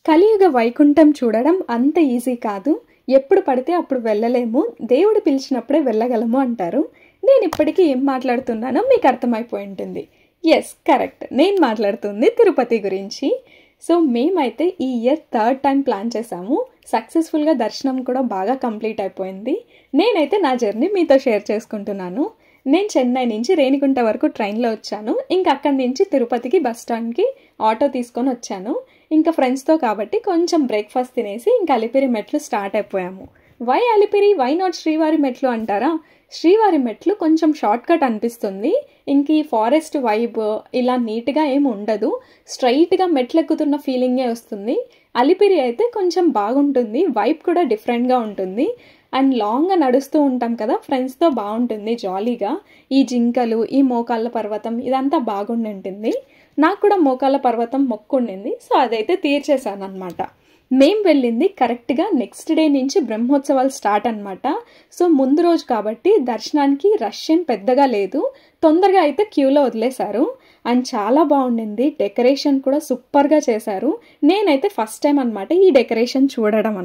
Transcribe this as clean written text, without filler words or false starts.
కలియుగ వైకుంఠం చూడడం అంత ఈజీ కాదు. ఎప్పుడు పడితే అప్పుడు వెళ్ళలేము, దేవుడు పిలిచినప్పుడే వెళ్ళగలము అంటారు. నేను ఇప్పటికీ ఏం మాట్లాడుతున్నానో మీకు అర్థమైపోయి ఉంటుంది. ఎస్, కరెక్ట్, నేను మాట్లాడుతుంది తిరుపతి గురించి. సో మేమైతే ఈ ఇయర్ 3rd టైం ప్లాన్ చేసాము. సక్సెస్ఫుల్గా దర్శనం కూడా బాగా కంప్లీట్ అయిపోయింది. నేనైతే నా జర్నీ మీతో షేర్ చేసుకుంటున్నాను. నేను చెన్నై నుంచి రేణిగుంట వరకు ట్రైన్లో వచ్చాను. ఇంకా అక్కడి నుంచి తిరుపతికి బస్ స్టాండ్కి ఆటో తీసుకొని వచ్చాను. ఇంకా ఫ్రెండ్స్తో కాబట్టి కొంచెం బ్రేక్ఫాస్ట్ తినేసి ఇంకా అలిపిరి మెట్లు స్టార్ట్ అయిపోయాము. వై అలిపిరి, వై నాట్ శ్రీవారి మెట్లు అంటారా? శ్రీవారి మెట్లు కొంచెం షార్ట్ కట్ అనిపిస్తుంది. ఇంక ఈ ఫారెస్ట్ వైబ్ ఇలా నీట్గా ఏమి ఉండదు, స్ట్రైట్గా మెట్లు ఎక్కుతున్న ఫీలింగే వస్తుంది. అలిపిరి అయితే కొంచెం బాగుంటుంది, వైబ్ కూడా డిఫరెంట్గా ఉంటుంది. అండ్ లాంగ్గా నడుస్తూ ఉంటాం కదా, ఫ్రెండ్స్తో బాగుంటుంది జాలీగా. ఈ జింకలు, ఈ మోకాళ్ళ పర్వతం ఇదంతా బాగుంటుంది. నాకు కూడా మోకాళ్ళ పర్వతం మొక్కు ఉండింది, సో అదైతే తీర్చేశాను అనమాట. మేం వెళ్ళింది కరెక్ట్గా నెక్స్ట్ డే నుంచి బ్రహ్మోత్సవాలు స్టార్ట్ అనమాట. సో ముందు రోజు కాబట్టి దర్శనానికి రష్ ఏం పెద్దగా లేదు, తొందరగా అయితే క్యూలో వదిలేశారు. అండ్ చాలా బాగుండింది, డెకరేషన్ కూడా సూపర్గా చేశారు. నేనైతే ఫస్ట్ టైం అనమాట ఈ డెకరేషన్ చూడడం